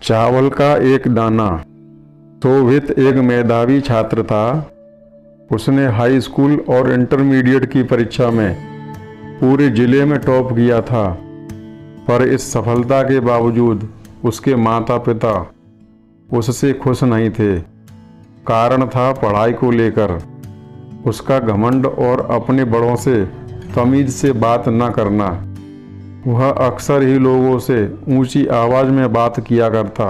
चावल का एक दाना। शोभित एक मेधावी छात्र था। उसने हाई स्कूल और इंटरमीडिएट की परीक्षा में पूरे जिले में टॉप किया था, पर इस सफलता के बावजूद उसके माता पिता उससे खुश नहीं थे। कारण था पढ़ाई को लेकर उसका घमंड और अपने बड़ों से तमीज से बात न करना। वह अक्सर ही लोगों से ऊंची आवाज में बात किया करता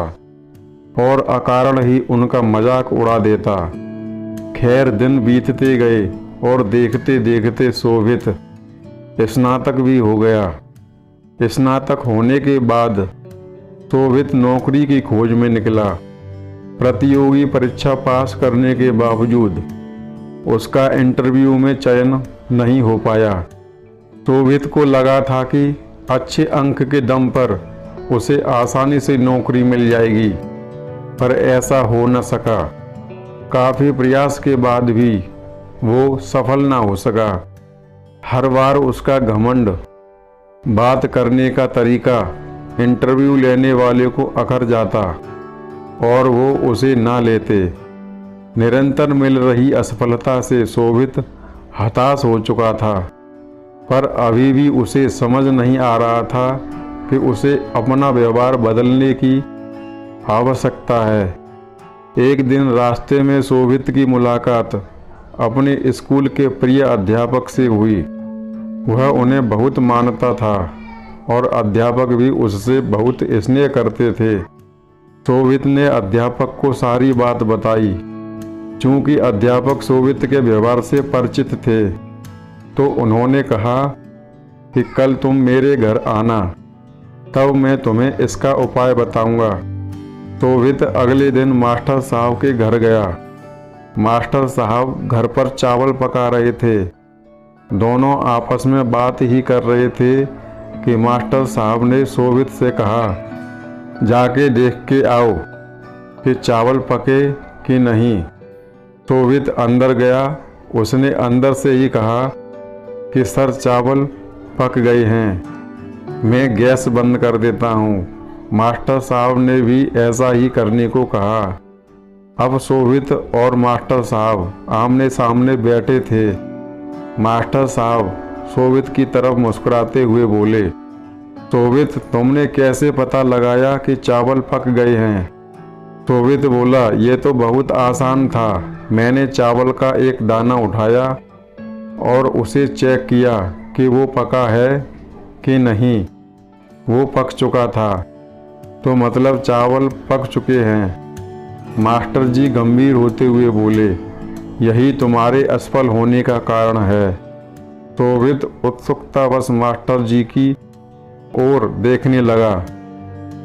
और अकारण ही उनका मजाक उड़ा देता। खैर, दिन बीतते गए और देखते देखते शोभित स्नातक भी हो गया। स्नातक होने के बाद शोभित नौकरी की खोज में निकला। प्रतियोगी परीक्षा पास करने के बावजूद उसका इंटरव्यू में चयन नहीं हो पाया। शोभित को लगा था कि अच्छे अंक के दम पर उसे आसानी से नौकरी मिल जाएगी, पर ऐसा हो न सका। काफ़ी प्रयास के बाद भी वो सफल ना हो सका। हर बार उसका घमंड, बात करने का तरीका इंटरव्यू लेने वाले को अखर जाता और वो उसे ना लेते। निरंतर मिल रही असफलता से शोभित हताश हो चुका था, पर अभी भी उसे समझ नहीं आ रहा था कि उसे अपना व्यवहार बदलने की आवश्यकता है। एक दिन रास्ते में शोभित की मुलाकात अपने स्कूल के प्रिय अध्यापक से हुई। वह उन्हें बहुत मानता था और अध्यापक भी उससे बहुत स्नेह करते थे। शोभित ने अध्यापक को सारी बात बताई। चूंकि अध्यापक शोभित के व्यवहार से परिचित थे, तो उन्होंने कहा कि कल तुम मेरे घर आना, तब मैं तुम्हें इसका उपाय बताऊंगा। शोभित अगले दिन मास्टर साहब के घर गया। मास्टर साहब घर पर चावल पका रहे थे। दोनों आपस में बात ही कर रहे थे कि मास्टर साहब ने शोभित से कहा, जाके देख के आओ कि चावल पके कि नहीं। शोभित अंदर गया। उसने अंदर से ही कहा कि सर, चावल पक गए हैं, मैं गैस बंद कर देता हूँ। मास्टर साहब ने भी ऐसा ही करने को कहा। अब शोभित और मास्टर साहब आमने सामने बैठे थे। मास्टर साहब शोभित की तरफ मुस्कुराते हुए बोले, शोभित, तुमने कैसे पता लगाया कि चावल पक गए हैं? शोभित बोला, ये तो बहुत आसान था। मैंने चावल का एक दाना उठाया और उसे चेक किया कि वो पका है कि नहीं। वो पक चुका था, तो मतलब चावल पक चुके हैं। मास्टर जी गंभीर होते हुए बोले, यही तुम्हारे असफल होने का कारण है। शोभित उत्सुकतावश मास्टर जी की ओर देखने लगा।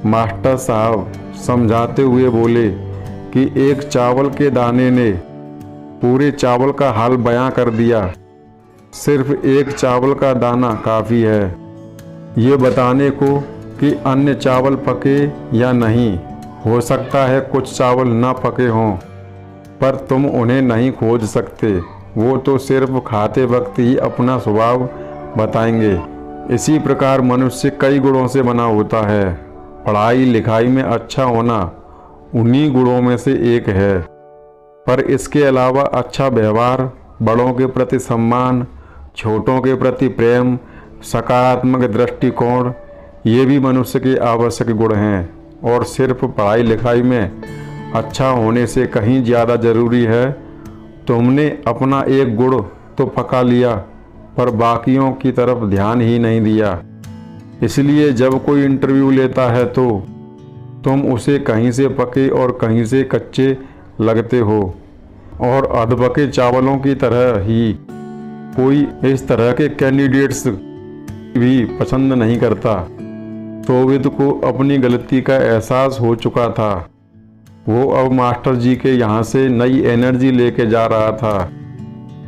मास्टर साहब समझाते हुए बोले कि एक चावल के दाने ने पूरे चावल का हाल बयां कर दिया। सिर्फ एक चावल का दाना काफ़ी है ये बताने को कि अन्य चावल पके या नहीं। हो सकता है कुछ चावल ना पके हों, पर तुम उन्हें नहीं खोज सकते। वो तो सिर्फ खाते वक्त ही अपना स्वभाव बताएंगे। इसी प्रकार मनुष्य कई गुणों से बना होता है। पढ़ाई लिखाई में अच्छा होना उन्हीं गुणों में से एक है, पर इसके अलावा अच्छा व्यवहार, बड़ों के प्रति सम्मान, छोटों के प्रति प्रेम, सकारात्मक दृष्टिकोण, ये भी मनुष्य के आवश्यक गुण हैं। और सिर्फ पढ़ाई लिखाई में अच्छा होने से कहीं ज़्यादा ज़रूरी है तुमने अपना एक गुण तो पका लिया, पर बाकियों की तरफ ध्यान ही नहीं दिया। इसलिए जब कोई इंटरव्यू लेता है तो तुम उसे कहीं से पके और कहीं से कच्चे लगते हो, और अधपके चावलों की तरह ही कोई इस तरह के कैंडिडेट्स भी पसंद नहीं करता। शोभित को अपनी गलती का एहसास हो चुका था। वो अब मास्टर जी के यहाँ से नई एनर्जी लेके जा रहा था।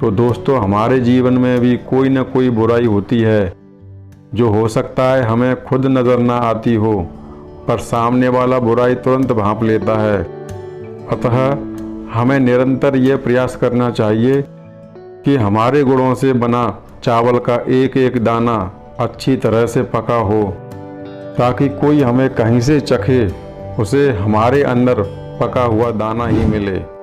तो दोस्तों, हमारे जीवन में भी कोई न कोई बुराई होती है जो हो सकता है हमें खुद नज़र ना आती हो, पर सामने वाला बुराई तुरंत भांप लेता है। अतः हमें निरंतर ये प्रयास करना चाहिए कि हमारे गुणों से बना चावल का एक एक दाना अच्छी तरह से पका हो, ताकि कोई हमें कहीं से चखे उसे हमारे अंदर पका हुआ दाना ही मिले।